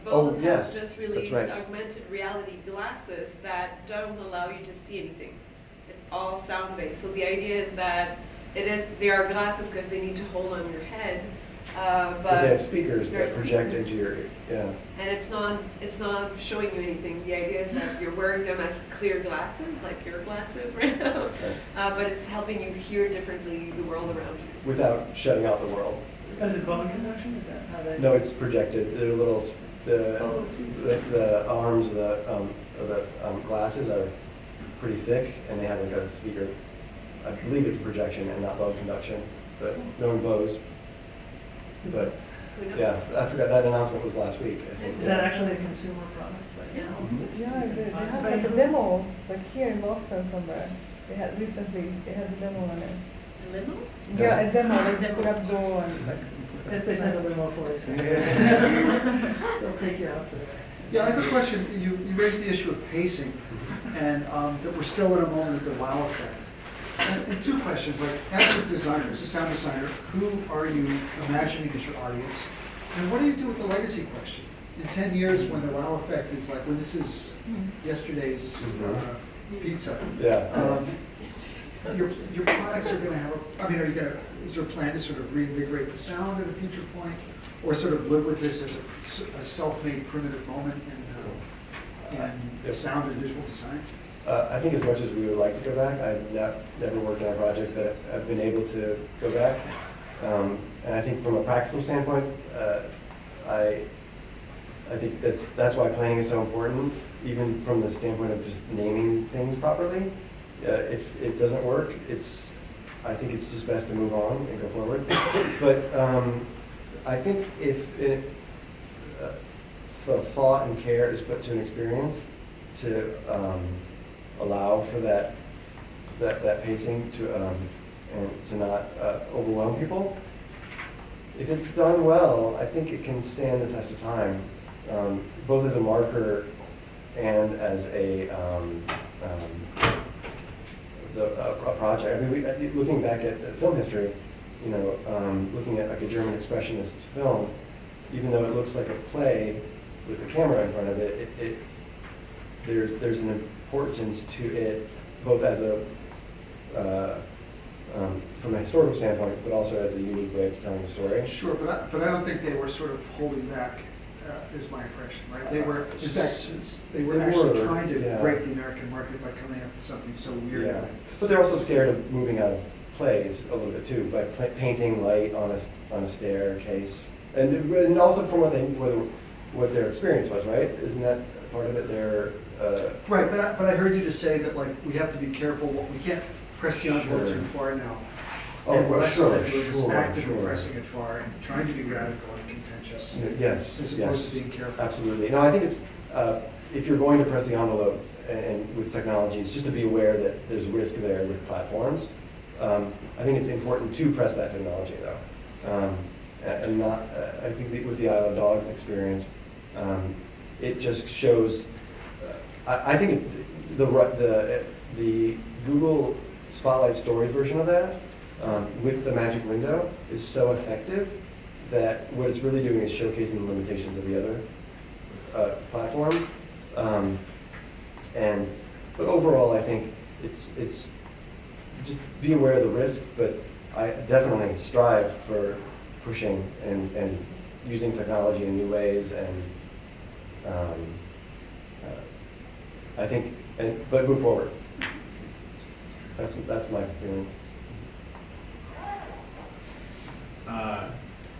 Bose yes, has just that's released right. augmented reality glasses that don't allow you to see anything. It's all sound-based. So the idea is that they are glasses because they need to hold on your head, But they have speakers that project into your, yeah. And it's not showing you anything. The idea is that you're wearing them as clear glasses, like your glasses right now, Okay. but it's helping you hear differently the world around you. Without shutting out the world. Is it bone conduction? Is that how they? No, it's projected. They're little the arms of the glasses are pretty thick, and they have like a speaker. I believe it's projection and not bone conduction, but knowing Bose. But yeah, I forgot that announcement was last week. I think. Is that actually a consumer product right now? It's Yeah, they being have bought? like a demo, like here in Boston somewhere. They had recently, they had a demo on it. Limo? Yeah, a demo, like Demo. put up Go and. Guess they sent a limo for you. So they'll take you out to there. Yeah, I have a question. You raised the issue of pacing, and that we're still in a moment of the wow effect. And two questions, like, as a designer, as a sound designer, who are you imagining as your audience? And what do you do with the legacy question? In 10 years, when the wow effect is like, when this is yesterday's pizza, Yeah. your products are gonna have, is there a plan to sort of reinvigorate the sound at a future point? Or sort of live with this as a self-made primitive moment in sound and visual design? I think as much as we would like to go back, I've never worked on a project that I've been able to go back. And I think from a practical standpoint, I think that's why planning is so important, even from the standpoint of just naming things properly. If it doesn't work, I think it's just best to move on and go forward. But I think if the thought and care is put to an experience to allow for that pacing and to not overwhelm people, if it's done well, I think it can stand the test of time, both as a marker and as a project. I mean, looking back at film history, looking at like a German expressionist film, even though it looks like a play with a camera in front of it, there's an importance to it, both as from a historical standpoint, but also as a unique way of telling a story. Sure, but I don't think they were sort of holding back, is my impression, right? They were, in fact, they were actually trying to break the American market by coming up with something so weird. Yeah, but they're also scared of moving out of plays a little bit too, by painting light on a staircase, and also from what their experience was, right? Isn't that part of it? Right, but I heard you just say that, like, we have to be careful, we can't press the envelope Sure. too far now. Oh, And what I saw sure, that you were just sure, actively sure. pressing it far and trying to be radical and contentious. Yes, As opposed yes, to being careful. absolutely. No, I think it's, if you're going to press the envelope and with technology, it's just to be aware that there's risk there with platforms. I think it's important to press that technology though. And not, I think that with the Isle of Dogs experience, it just shows, I think the Google Spotlight Stories version of that, with the magic window, is so effective that what it's really doing is showcasing the limitations of the other platforms. But overall, I think it's just be aware of the risk, but I definitely strive for pushing and using technology in new ways, and I think, but move forward. That's my feeling. I'm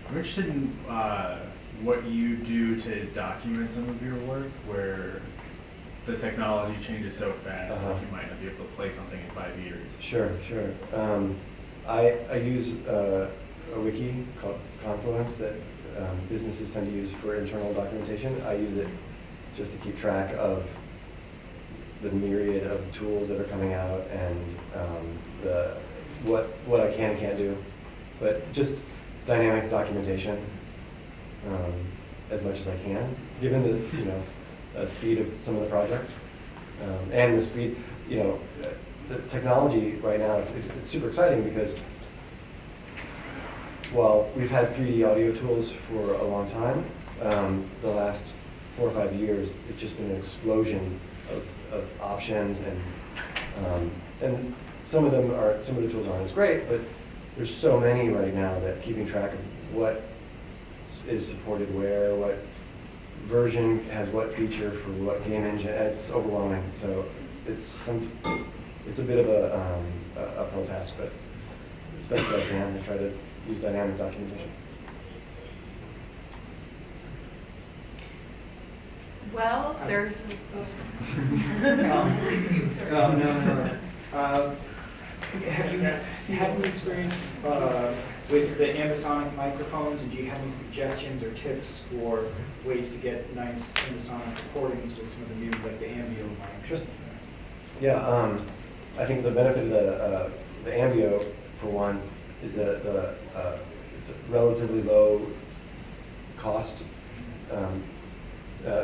interested in what you do to document some of your work, where the technology changes so fast, like you might not be able to play something in 5 years. Sure. I use a wiki called Confluence that businesses tend to use for internal documentation. I use it just to keep track of the myriad of tools that are coming out and what I can and can't do, but just dynamic documentation as much as I can, given the speed of some of the projects and the speed. The technology right now it's super exciting because while we've had 3D audio tools for a long time, the last 4 or 5 years it's just been an explosion of options, and some of the tools aren't as great, but there's so many right now that keeping track of what is supported where, what version has what feature for what game engine, it's overwhelming. So it's a bit of a uphill task, but as best as I can, I try to use dynamic documentation. Well, there's those. It's you, sir. No. Have you had any experience with the ambisonic microphones, and do you have any suggestions or tips for ways to get nice ambisonic recordings with some of the new, like the Ambio mics? Sure. Yeah, I think the benefit of the Ambio, for one, is that it's a relatively low cost,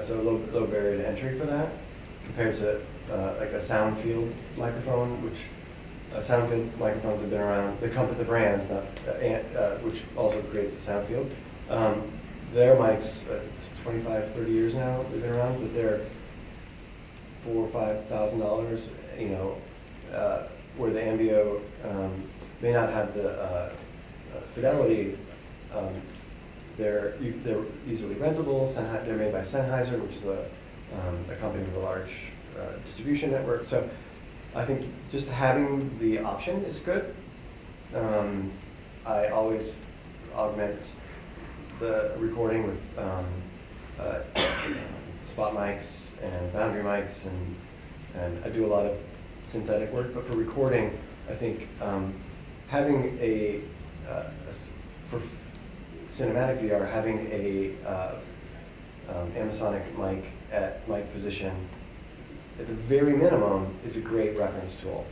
so low barrier to entry for that, compared to like a sound field microphone, which sound field microphones have been around. The brand, which also creates a sound field. Their mics, 25, 30 years now they've been around, but they're $4,000 or $5,000. You know, where the Ambio may not have the fidelity. They're easily rentable. They're made by Sennheiser, which is a company with a large distribution network. So I think just having the option is good. I always augment the recording with spot mics and boundary mics, and I do a lot of synthetic work. But for recording, I think having for cinematic VR, having a ambisonic mic at mic position, at the very minimum, is a great reference tool.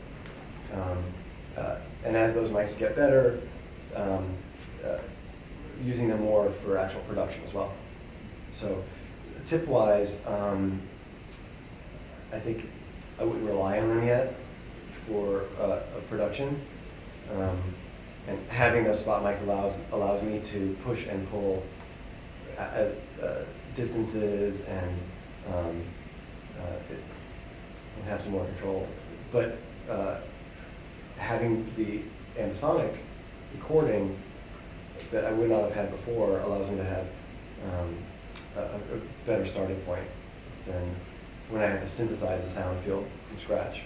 And as those mics get better, using them more for actual production as well. So tip-wise, I think I wouldn't rely on them yet for a production. And having those spot mics allows me to push and pull distances and have some more control. But having the ambisonic recording that I would not have had before allows me to have a better starting point than when I have to synthesize the sound field from scratch.